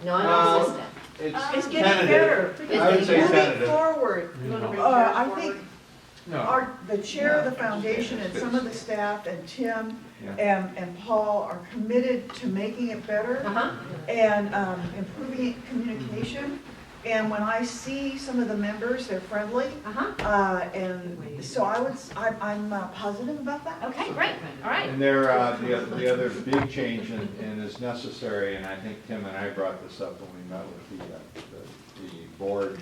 Non-existent. It's getting tentative. better. I would say Moving tentative. forward, No. I think No. the chair of the foundation and some of the staff and Tim Yeah. and Paul are committed to making it better Uh-huh. and improving communication. And when I see some of the members, they're friendly. Uh-huh. And so I'm positive about that. Okay, great, all right. And there, the other big change and is necessary, and I think Tim and I brought this up when we met with the board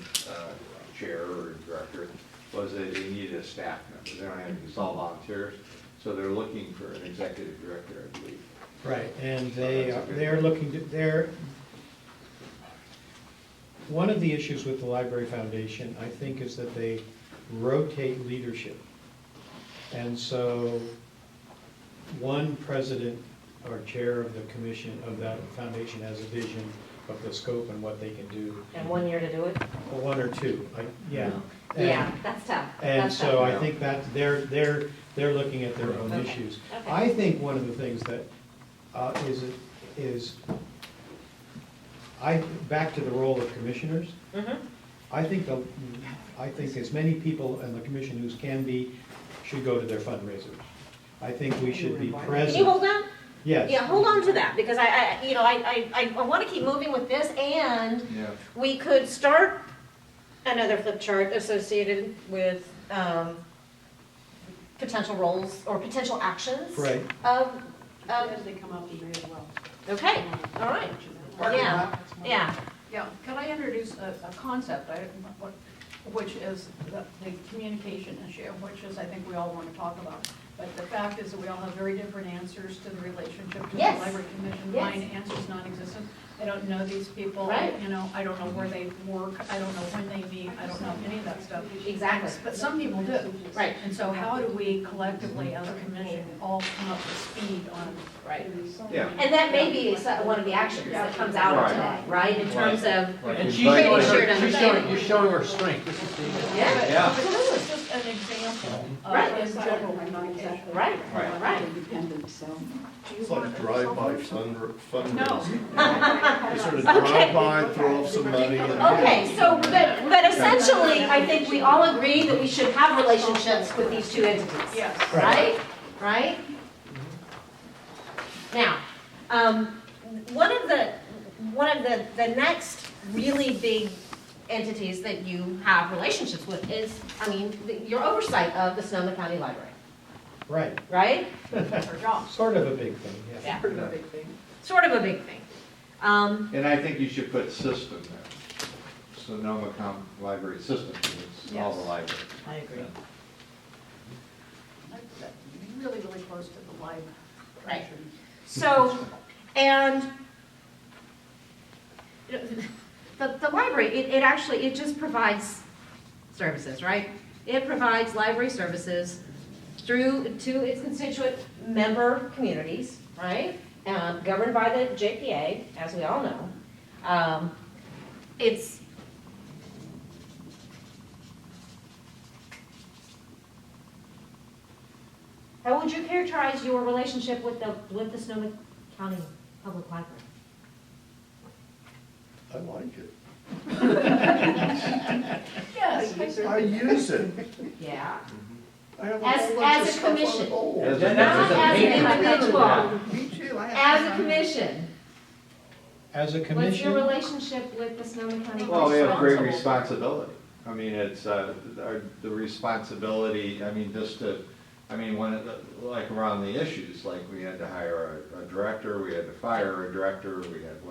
chair or director, was that they needed a staff member. They don't have any, it's all volunteers, so they're looking for an executive director, I believe. Right, and So that's a good they're looking to, one of the issues with the Library Foundation, I think, is that they rotate leadership. And so, one president or chair of the commission of that foundation has a vision of the scope and what they can do, And 1 year to do it? or one or two, yeah. Yeah, that's tough. And That's so tough. I think that they're looking at their own Okay, issues. okay. I think one of the things that is, back to the role of commissioners, Mhm. I think as many people in the commission who can be, should go to their fundraisers. I think we should be Can you present. hold on? Yes. Yeah, hold on to that, because I want to keep moving with this, and Yeah. we could start another flip chart associated with potential roles or potential actions. Right. As they come up with it as well. Okay, all right, yeah, yeah. Yeah, can I introduce a concept, which is the communication issue, which is, I think we all want to talk about. But the fact is that we all have very different answers to the relationship to the Yes. library commission. Yes. Mine answer's non-existent. I don't know these people. Right. You know, I don't know where they work. I don't know when they meet. I don't know any of that stuff. Exactly. But some people do. Right. And so how do we collectively, as a commission, all come up to speed on? Right. Yeah. And that may be one of the actions that comes out of today, right, in terms of, Right. And she's Right. showing Shared her, understanding. you're showing her strength. This is the, yeah, Yeah. This is just an example Right. of in general communication. right, Right. right. Independent, so. It's like drive-by fundraising. No. You sort of drive by, throw off some money. and- Okay, so, but essentially, I think we all agree that we should have relationships with these two entities. Yes. Right? Right? Now, one of the next really big entities that you have relationships with is, your oversight of the Sonoma County Library, Right, right? Our job. sort of a big thing, yes. Yeah. Pretty big thing. Sort of a big thing. And I think you should put system there. Sonoma County Library System, because it's all the Yes. libraries. I agree. Really, really close to the live. Right. So, and the library, it actually, it just provides services, right? It provides library services through, to its constituent member communities, right? Governed by the JPA, as we all know. It's, how would you characterize your relationship with the Sonoma County Public Library? I like it. Yes. I use it. Yeah. I have a As- whole bunch as of a stuff on the commission. wall. As That- Not that's a as an pain. individual, Me too. I have as a some. commission. As a What's your commission, relationship with the Sonoma County? Well, we have great Responsible? responsibility. I mean, it's, the responsibility, just to, like around the issues, like we had to hire a director, we had to fire a director, we didn't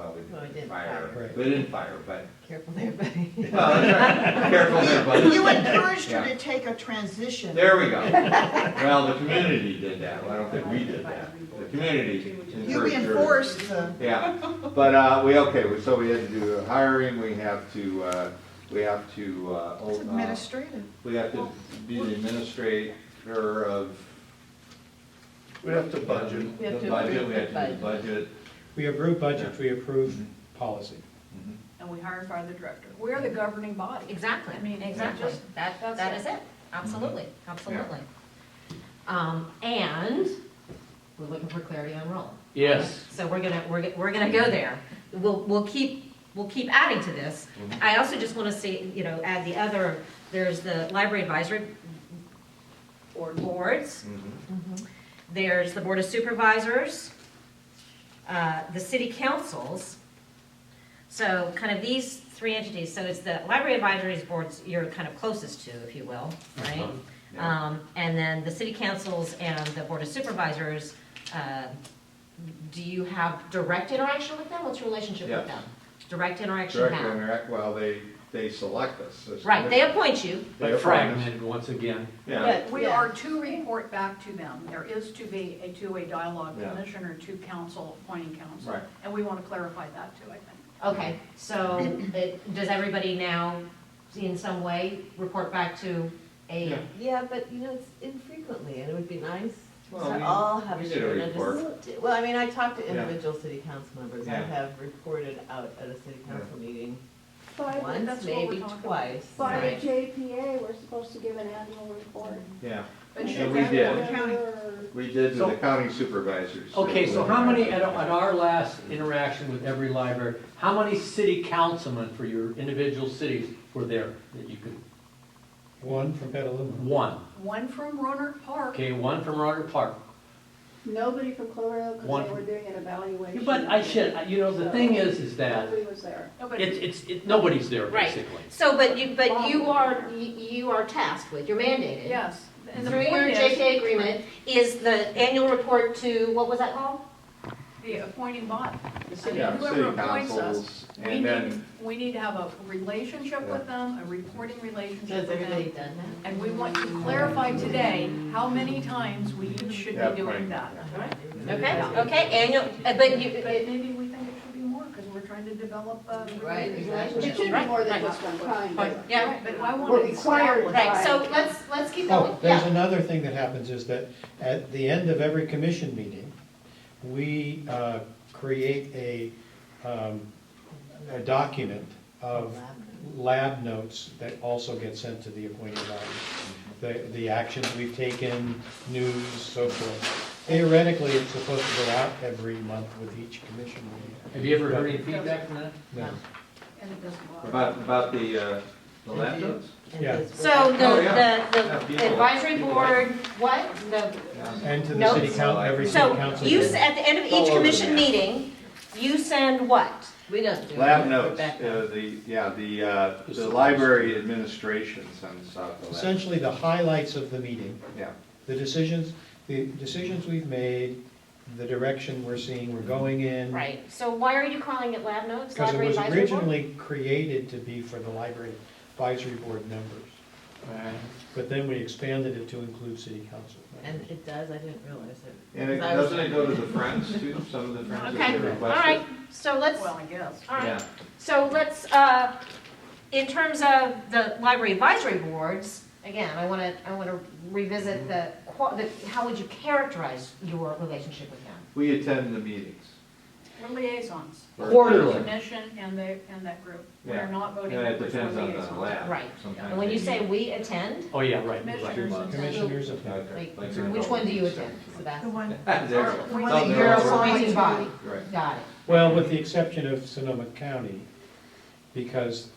fire. Right. We didn't fire, but, Careful there, buddy. well, that's right. Careful there, buddy. You encouraged her Yeah. to take a transition. There we go. Well, the community did that. Well, I don't think we did that. The community You encouraged her. reinforced the, Yeah, but, so we had to do hiring, we have to, it's administrative. we have to be the administrator of We have to budget. We have the to budget, approve we have to do the budget. we approve budgets, we approve policy. And we hire and fire the director. We're the governing body. Exactly, I mean, exactly. just- That that's is it. it. Absolutely, absolutely. And we're looking for clarity on role. yes. So we're gonna go there. We'll keep we'll keep adding to this. I also just want to say, add the other, there's the library advisory boards, there's the board of supervisors, the city councils. So kind of these three entities, so it's the library advisory boards you're kind of closest to, if you will, right? Yeah. And then the city councils and the board of supervisors, do you have direct interaction with them? What's your relationship with Yes. them? Direct interaction Direct how? interact, well, they select us. as Right, they commissioners. appoint you. They But appoint us. fragmented once again. Yeah, We are to report back to them. There is to be a two-way dialogue, Yeah. commissioner to council, appointing council. Right. And we want to clarify that too, I think. Okay, so does everybody now, in some way, report back to a? Yeah. Yeah, but it's infrequently, and it would be nice Well, to we- all have we a did a shared report. understanding. Well, I mean, I talked to Yeah. individual city council members. I Yeah. have reported out at a city council meeting By once, that's what we're maybe talking about. twice. by Right. the JPA, we're supposed to give an annual report. yeah, But And should we that- did. County. we did to So- the county supervisors. Okay, so how many, at our last interaction with every library, how many city councilmen for your individual cities were there that you could, One from Petaluma. one? One from Rohnert Park. Okay, one from Roger Park. Nobody from Cloverdale, One- because they were doing an evaluation. But the thing is that Nobody was there. Nobody- nobody's there Right. basically. So, but you are tasked with, you're mandated. Yes. And the Through your point is, JPA agreement, is the annual report to, what was that called? the appointing body, the city, Yeah, whoever city appoints us, councils, we and need, then, we need to have a relationship with them, a reporting relationship Has with everybody them. done that? And we want to clarify today how many times we each should Yeah, be doing right. that. Okay, annual, but you, But maybe we think it should be more, because we're trying to develop a Right, It exactly. should be Right, more than right. just one time, Right, but yeah. Right, but I want we're to required establish. Right, so let's keep going. Oh, there's Yeah. another thing that happens is that at the end of every commission meeting, we create a document of lab notes that also get sent to the appointing body. The actions we've taken, news, so forth. Theoretically, it's supposed to go out every month with each commission meeting. Have you ever heard any feedback from that? No. And it doesn't work. about the lab notes? Yeah. So Oh, yeah. Yeah, the people- advisory people board, what? The, And to the Notes. city council, every city so council. you, meeting. at the end of All each over commission the map. meeting, you send what? We don't do Lab it. notes, Rebecca. the library administration sends out the lab. Essentially, the highlights of the meeting, Yeah, the decisions we've made, the direction we're seeing we're going in. Right, so why are you calling it lab notes, Because it library was advisory board? originally created to be for the library advisory board members, but then we expanded it to include city council. And it does, I didn't realize it. and it, 'Cause I was- doesn't it go to the friends too, some of the friends that Okay, they all requested? right, so let's, Well, I guess. all right. Yeah, So let's, in terms of the library advisory boards, again, I want to revisit how would you characterize your relationship with them? we attend the meetings. We're liaisons, Quarterly. commission and that group. We're Yeah. not voting And it members, we're depends on the liaisons. lab. Right. Sometimes And when you they say meet. we attend, Oh, yeah, right. Commissioners attend. Commissioners of. Okay, like, like which one do you attend, The Sebastian? one, There. the one Some that there You're are- a appointing body, Right. got it. Well, with the exception of Sonoma County, because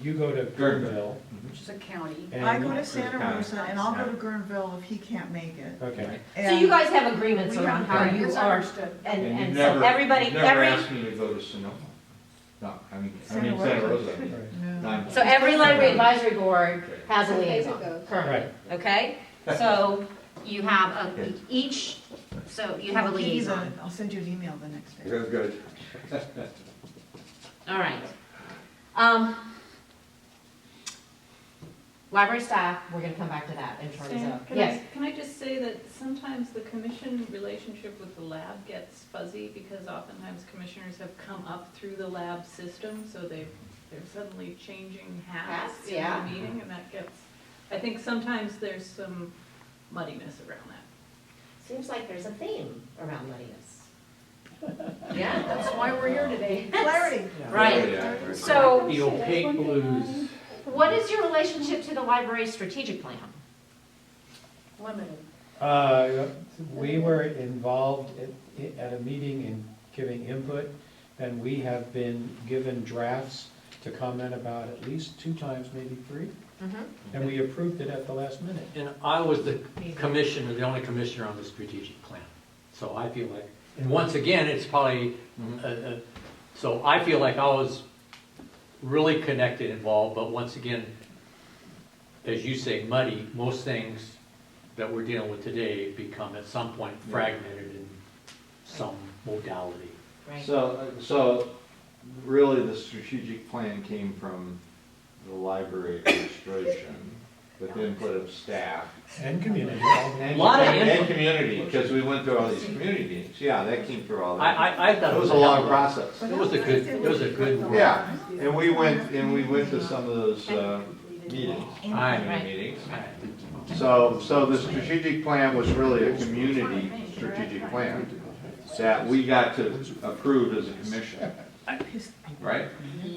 you go to Guerneville. Which is a county. and- I go to Santa County. Rosa and I'll go to Guerneville if he can't make it. Okay, So you guys have agreements We around have how you It's are, understood. and And you've so never, everybody, you've never every, asked me to go to Sonoma. No, Santa Santa Rosa. Rosa. right. Nine- so every library advisory board has a Sometimes it liaison, goes. currently, okay? So you have each, so you have a I'll give you the- liaison, I'll send you an email the next day. Good, good. all right. Library staff, we're gonna come back to that in terms Stan, of, can yes, can I just say that sometimes the commission relationship with the lab gets fuzzy because oftentimes commissioners have come up through the lab system, so they're suddenly changing hats Hats, in yeah. the meeting, and that gets, I think sometimes there's some muddiness around that. seems like there's a theme around muddiness. Yeah, That's why we're here today. Clarity. right. Yeah. So The opaque blues. what is your relationship to the library strategic plan? Limited. We were involved at a meeting in giving input, and we have been given drafts to comment about at least 2 times, maybe 3, Mhm. and we approved it at the last minute. And I was the commissioner, the only commissioner on the strategic plan. So I feel like, and once again, it's probably, so I feel like I was really connected, involved, but once again, as you say, muddy, most things that we're dealing with today become at some point fragmented in some modality. Right. So really, the strategic plan came from the library administration with input of staff. And community. And Lot of and input. community, because we went through all these community meetings. Yeah, that came through all that. I thought It was a long process. It was a good. Yeah, and we went to some of those meetings, Aye. community meetings. So the strategic plan was really a community strategic plan that we got to approve as a commission, right?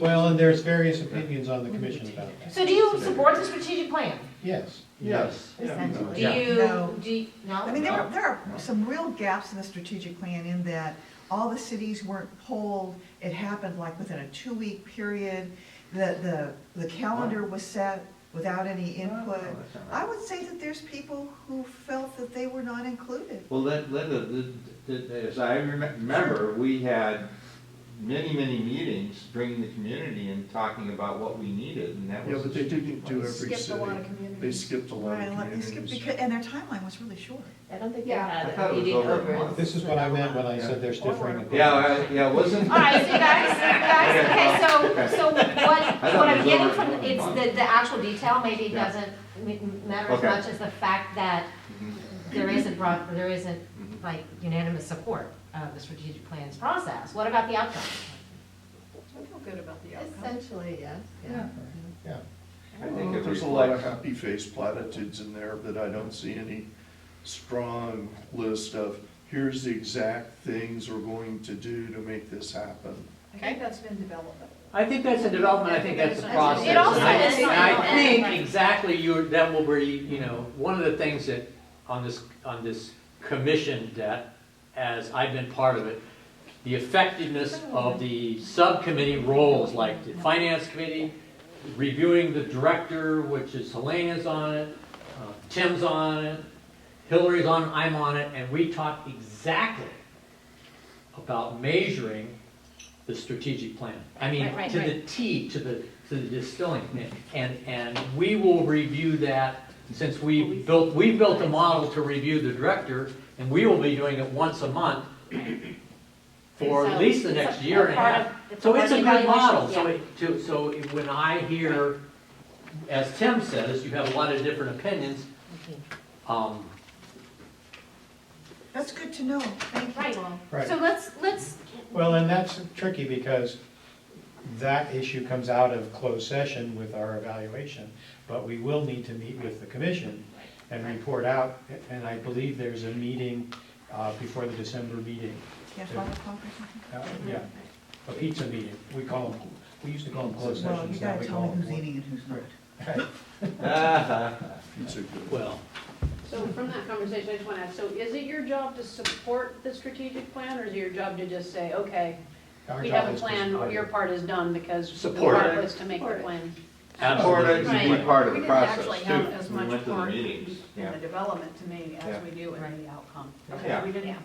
Well, and there's various opinions on the commission about that. So do you support the strategic plan? Yes. Yes. Do Yeah. you, No. do you, no? I mean, there are some real gaps in the strategic plan in that all the cities weren't polled. It happened like within a 2-week period. The calendar was set without any input. I would say that there's people who felt that they were not included. Well, Linda, as I remember, we had many meetings bringing the community and talking about what we needed, and that Yeah, was. but they didn't do every Skipped a city. lot of communities. They skipped a lot of Right, like they skipped communities. because, and their timeline was really short. I don't think they Yeah. I had thought a it was meeting over a over. month. This is what I meant when I said there's differing opinions. Yeah, wasn't. All right, so guys, okay, so what thought it I'm was getting over from, a it's month. the actual detail, maybe it Yeah. doesn't matter as Okay. much as the fact that Mhm. there isn't Mhm. like unanimous support of the strategic plans process. What about the outcome? I feel good about the outcome. Essentially, yes, yeah. Yeah. I think if There's a we lot of flex- happy face platitudes in there, but I don't see any strong list of, here's the exact things we're going to do to make this happen. I think that's been development. I think that's a development, I think that's a It process. also And I- is and I something, think right. exactly that will be, one of the things that on this commission that, as I've been part of it, the effectiveness of the subcommittee roles, like the finance committee, reviewing the director, which is Helena's on it, Tim's on it, Hillary's on it, I'm on it, and we talk exactly about measuring the strategic plan. I mean, Right, to the T, to the distilling, and we will review that, since we built a model to review the director, and we will be doing it once a month for at least the next year and a half. So it's a good model, so when I hear, as Tim says, you have a lot of different opinions, That's good to know. Thank you. Right. Right. So let's, Well, and that's tricky because that issue comes out of closed session with our evaluation, but we will need to meet with the commission and report out, and I believe there's a meeting before the December meeting. Yeah, 5 o'clock or something? Yeah, a pizza meeting. We used to call them closed Well, sessions, you now gotta we tell call me them. who's eating and who's not. It's a good. well, So from that conversation, I just want to ask, so is it your job to support the strategic plan, or is it your job to just say, okay, Our we job have a is to plan, support your it. part is done, because the Support it. part was to make the Support it. plan? Support it absolutely. and be part of We the didn't process actually have too. as We much went to the part meetings, in yeah. the development to me Yeah. as we do in the outcome. Yeah. We didn't,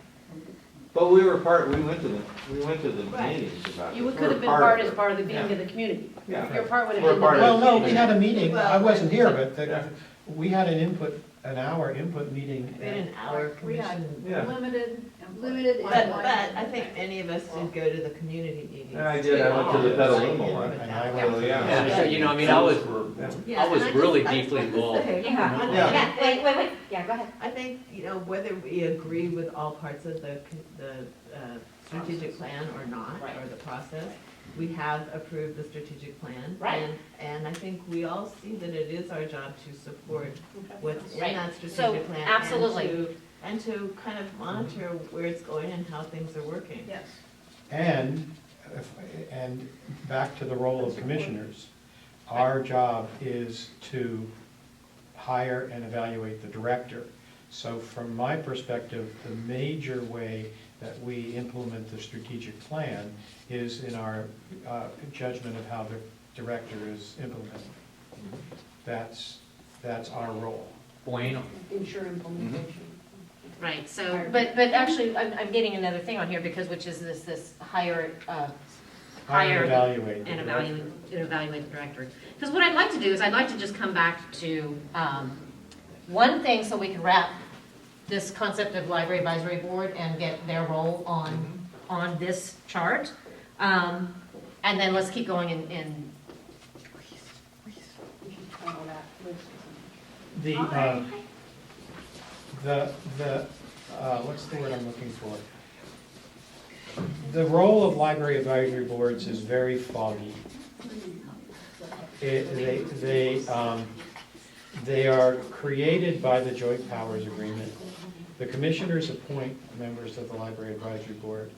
But we went to the Right. meetings about it. You We could were have been part of as it. part of the being Yeah. of the community. Yeah. Your part would have We're been. part the of Well, it. no, we had a meeting, I wasn't here, but Yeah. we had an hour input meeting. We had an hour we had commission. Yeah. limited. Limited But, input. I think any of us did go to the community meetings. And I did, I went to the too. Petaluma I did one. with And that. I went to- Yeah, so, I mean, I was Yeah, was and I really just deeply wanted to involved. say, yeah, wait, yeah, go ahead. I think, whether we agree with all parts of the strategic plan or not, Right. or the process, we have approved the strategic plan. Right. And I think we all see that it is our job to support what's in Right. that So, strategic plan. absolutely. And to kind of monitor where it's going and how things are working. Yes. And back to the role of commissioners, our job is to hire and evaluate the director. So from my perspective, the major way that we implement the strategic plan is in our judgment of how the director is implementing. That's our role. Bueno. Ensure implementation. Right, so, but actually, I'm getting another thing on here, because, which is this hire, hire Evaluate. and evaluate the director. Because what I'd like to do is, I'd like to just come back to one thing, so we can wrap this concept of library advisory board and get their role on this chart. And then let's keep going in. We should try all that list or something. What's the word I'm looking for? The role of library advisory boards is very foggy. They are created by the Joint Powers Agreement. The commissioners appoint members of the library advisory board.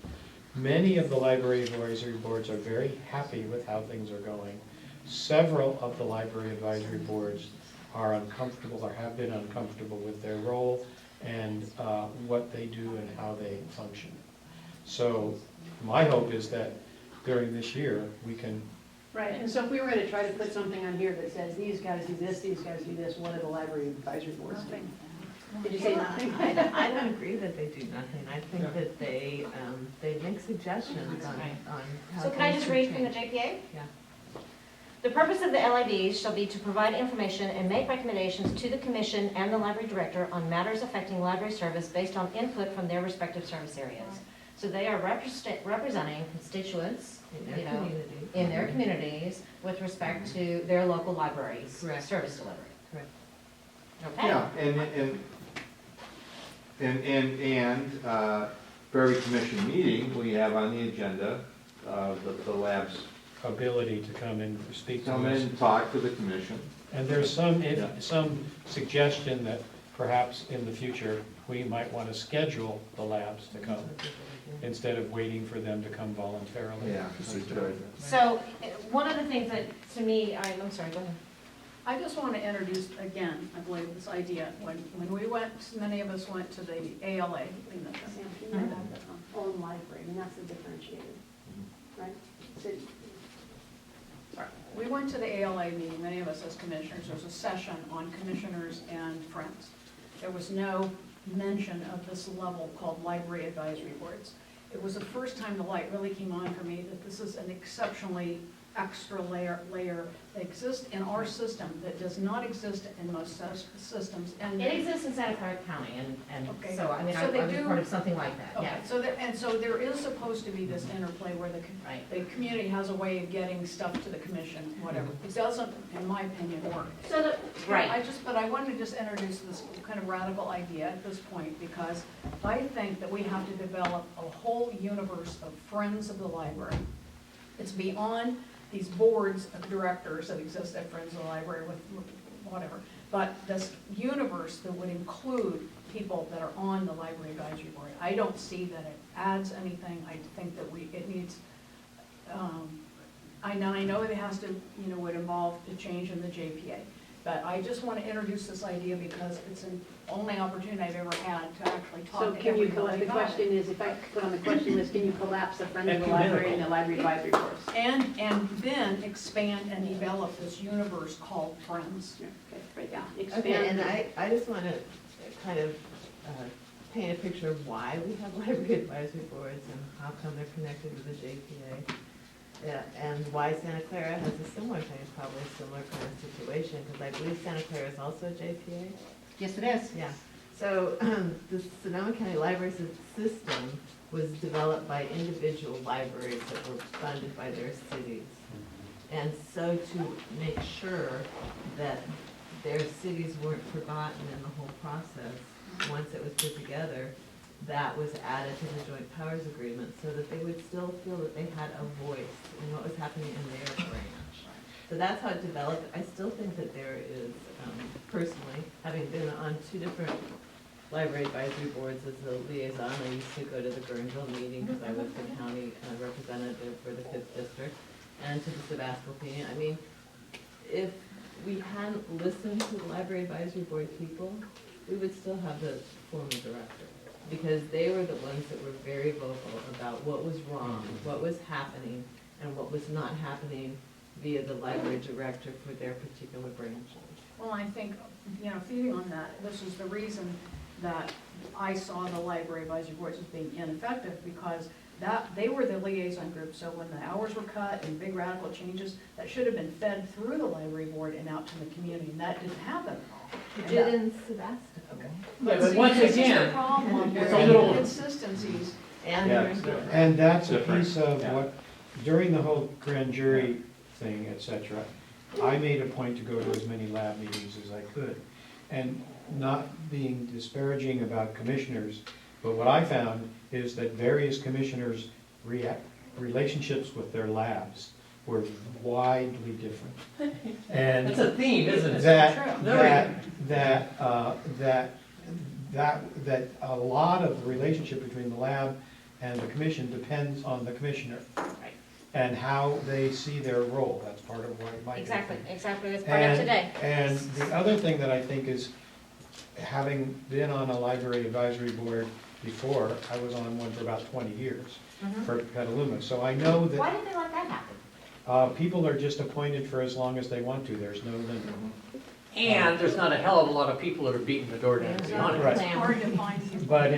Many of the library advisory boards are very happy with how things are going. Several of the library advisory boards are uncomfortable or have been uncomfortable with their role and what they do and how they function. So my hope is that during this year, we can, Right, and so if we were gonna try to put something on here that says, these guys do this, these guys do this, what do the library advisory boards do? Did you say nothing? I don't agree that they do nothing. I think that they make suggestions on how. So can I things just should read from the change. JPA? Yeah. The purpose of the LIBs shall be to provide information and make recommendations to the commission and the library director on matters affecting library service based on input from their respective service areas. So they are representing constituents, In their you know, community. in their communities with respect to their local libraries' Correct. service delivery. Correct. Okay? Yeah, for every commission meeting, we have on the agenda, the lab's ability to come in and speak to come in us. and talk to the commission. And there's some suggestion that perhaps in the future, we might want to schedule the labs to come instead of waiting for them to come voluntarily. Yeah. So, one of the things that, to me, I'm sorry, go ahead. I just want to introduce again, I believe, this idea. When we went, many of us went to the ALA. Sam, can you have the own library, I mean, that's the differentiator, right? So, We went to the ALA meeting, many of us as commissioners. There was a session on commissioners and friends. There was no mention of this level called library advisory boards. It was the first time the light really came on for me that this is an exceptionally extra layer that exists in our system that does not exist in most systems. And It exists in Santa Clara County, and Okay. so, I mean, So I they was do- part of something like that, Okay, yeah. so there is supposed to be this interplay where Right. the community has a way of getting stuff to the commission, whatever. It doesn't, in my opinion, work. So, right. But I wanted to just introduce this kind of radical idea at this point, because I think that we have to develop a whole universe of friends of the library. It's beyond these boards of directors that exist at Friends of the Library with whatever. But this universe that would include people that are on the library advisory board. I don't see that it adds anything. I think that it needs, I know it has to, would involve a change in the JPA. But I just want to introduce this idea because it's the only opportunity I've ever had to actually So talk to can you, everybody the about it. question is, if I put on the question list, can you collapse the Friends of the Library and the Library Advisory Boards? And then expand and develop this universe called Friends. Okay, right, yeah, Okay, and expand. I just want to kind of paint a picture of why we have library advisory boards and how come they're connected with the JPA. And why Santa Clara has a similar thing, probably a similar kind of situation, because I believe Santa Clara is also JPA. Yes, it is. Yeah, so the Sonoma County Library System was developed by individual libraries that were funded by their cities. And so to make sure that their cities weren't forgotten in the whole process, once it was put together, that was added to the Joint Powers Agreement so that they would still feel that they had a voice in what was happening in their branch. So that's how it developed. I still think that there is, personally, having been on 2 different library advisory boards as a liaison, I used to go to the Gurnville meeting because I was the county representative for the 5th district, and to the Sebastopol meeting. I mean, if we hadn't listened to the library advisory board people, we would still have the former director. because they were the ones that were very vocal about what was wrong, what was happening, and what was not happening via the library director for their particular branches. Well, I think, feeding on that, this is the reason that I saw the library advisory boards as being ineffective, because they were the liaison group, so when the hours were cut and big radical changes, that should have been fed through the library board and out to the community, and that didn't happen at all. It And did that- in Sebastopol. Yeah, but see, once this is the again, problem, it's where a little- inconsistencies. And Yeah, they're it's different. And that's a Different, piece of yeah. what, during the whole grand jury thing, et cetera, I made a point to go to as many lab meetings as I could. And not being disparaging about commissioners, but what I found is that various commissioners' relationships with their labs were widely different. And It's a theme, isn't it? that a lot of the relationship between the lab and the commission depends on the commissioner and how they see their role. That's part of what it might be. Exactly, that's part of today. And the other thing that I think is, having been on a library advisory board before, I was on one for about 20 years for Petaluma, so I know Why that did they let that happen? people are just appointed for as long as they want to, there's no limit. And there's not a hell of a lot of people that are beating the door down, to be honest. Right. It's hard to find people. But